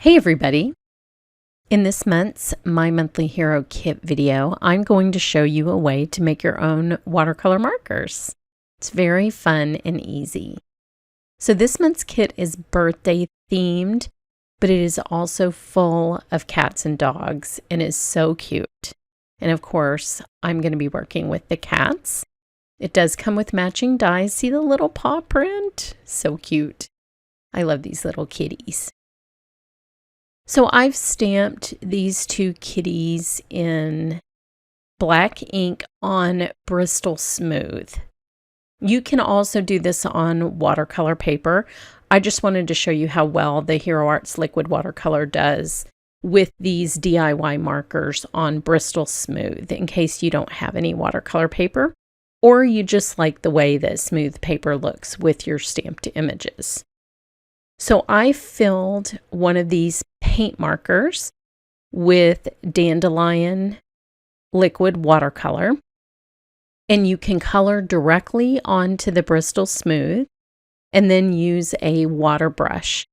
Hey everybody! In this month's My Monthly Hero Kit video, I'm going to show you a way to make your own watercolor markers. It's very fun and easy. So this month's kit is birthday themed, but it is also full of cats and dogs and is so cute. And of course, I'm going to be working with the cats. It does come with matching dies. See the little paw print? So cute. I love these little kitties. So I've stamped these two kitties in black ink on Bristol Smooth. You can also do this on watercolor paper. I just wanted to show you how well the Hero Arts liquid watercolor does with these DIY markers on Bristol Smooth in case you don't have any watercolor paper or you just like the way that smooth paper looks with your stamped images. So I filled one of these paint markers with Dandelion liquid watercolor, and you can color directly onto the Bristol Smooth and then use a water brush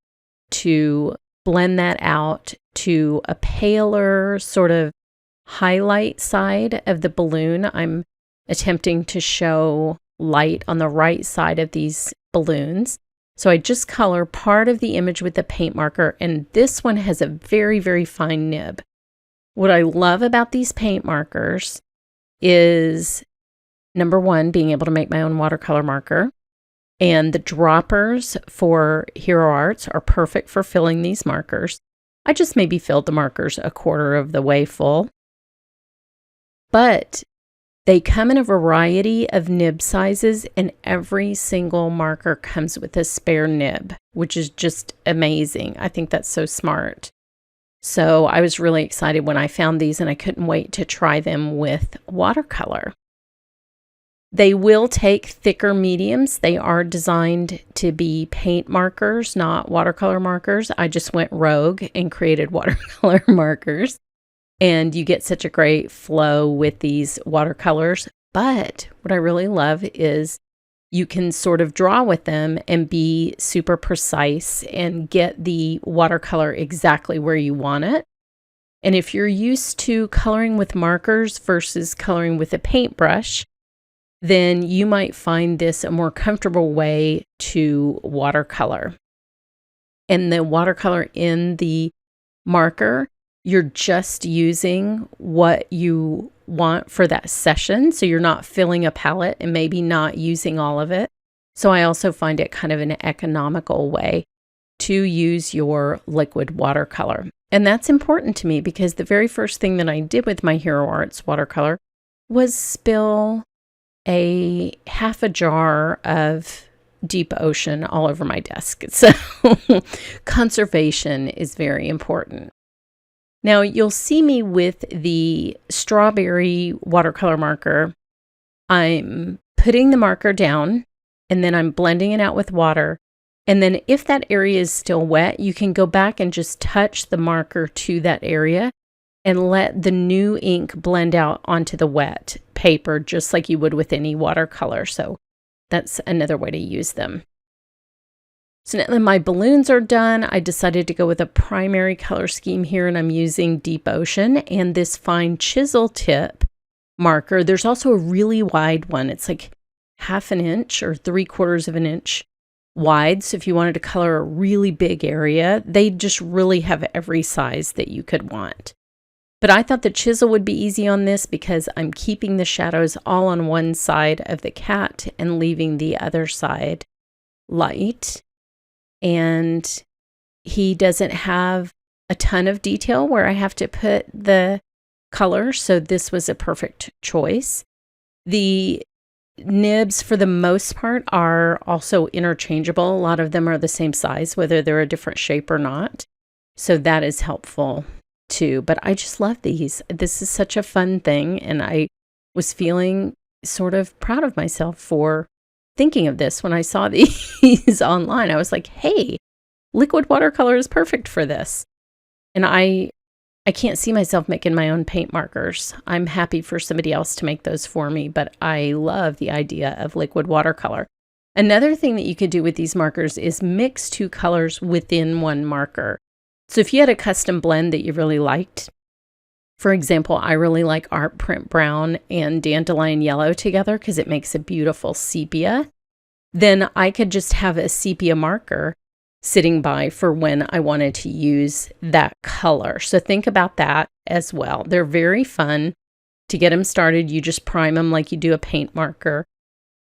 to blend that out to a paler sort of highlight side of the balloon. I'm attempting to show light on the right side of these balloons. So I just color part of the image with the paint marker, and this one has a very, very fine nib. What I love about these paint markers is, number one, being able to make my own watercolor marker, and the droppers for Hero Arts are perfect for filling these markers. I just maybe filled the markers a quarter of the way full, but they come in a variety of nib sizes, and every single marker comes with a spare nib, which is just amazing. I think that's so smart. So I was really excited when I found these, and I couldn't wait to try them with watercolor. They will take thicker mediums. They are designed to be paint markers, not watercolor markers. I just went rogue and created watercolor markers. And you get such a great flow with these watercolors. But what I really love is you can sort of draw with them and be super precise and get the watercolor exactly where you want it. And if you're used to coloring with markers versus coloring with a paintbrush, then you might find this a more comfortable way to watercolor. And the watercolor in the marker, you're just using what you want for that session. So you're not filling a palette and maybe not using all of it. So I also find it kind of an economical way to use your liquid watercolor. And that's important to me because the very first thing that I did with my Hero Arts watercolor was spill a half a jar of Deep Ocean all over my desk. So conservation is very important. Now you'll see me with the strawberry watercolor marker. I'm putting the marker down and then I'm blending it out with water. And then if that area is still wet, you can go back and just touch the marker to that area and let the new ink blend out onto the wet paper, just like you would with any watercolor. So that's another way to use them. So now that my balloons are done, I decided to go with a primary color scheme here, and I'm using Deep Ocean and this fine chisel tip marker. There's also a really wide one. It's like 1/2 inch or 3/4 of an inch wide. So if you wanted to color a really big area, they just really have every size that you could want. But I thought the chisel would be easy on this because I'm keeping the shadows all on one side of the cat and leaving the other side light. And he doesn't have a ton of detail where I have to put the color, so this was a perfect choice. The nibs, for the most part, are also interchangeable. A lot of them are the same size, whether they're a different shape or not. So that is helpful too. But I just love these. This is such a fun thing, and I was feeling sort of proud of myself for thinking of this when I saw these online. I was like, hey, liquid watercolor is perfect for this. And I can't see myself making my own paint markers. I'm happy for somebody else to make those for me, but I love the idea of liquid watercolor. Another thing that you could do with these markers is mix two colors within one marker. So if you had a custom blend that you really liked, for example, I really like Art Print Brown and Dandelion Yellow together because it makes a beautiful sepia, then I could just have a sepia marker sitting by for when I wanted to use that color. So think about that as well. They're very fun. To get them started, you just prime them like you do a paint marker,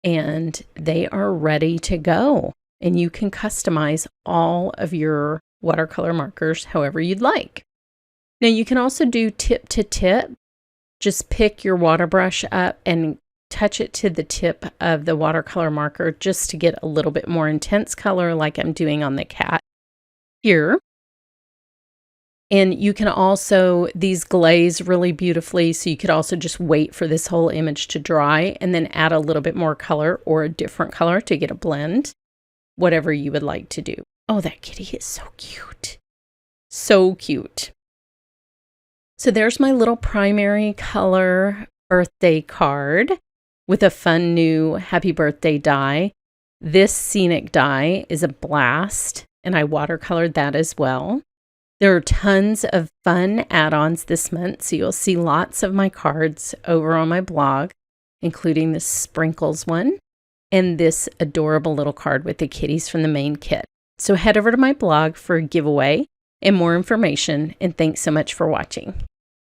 and they are ready to go. And you can customize all of your watercolor markers however you'd like. Now you can also do tip to tip. Just pick your water brush up and touch it to the tip of the watercolor marker just to get a little bit more intense color like I'm doing on the cat here. And you can also, these glaze really beautifully, so you could also just wait for this whole image to dry and then add a little bit more color or a different color to get a blend, whatever you would like to do. Oh, that kitty is so cute. So cute. So there's my little primary color birthday card with a fun new happy birthday die. This scenic die is a blast, and I watercolored that as well. There are tons of fun add-ons this month, so you'll see lots of my cards over on my blog, including this sprinkles one and this adorable little card with the kitties from the main kit. So head over to my blog for a giveaway and more information, and thanks so much for watching.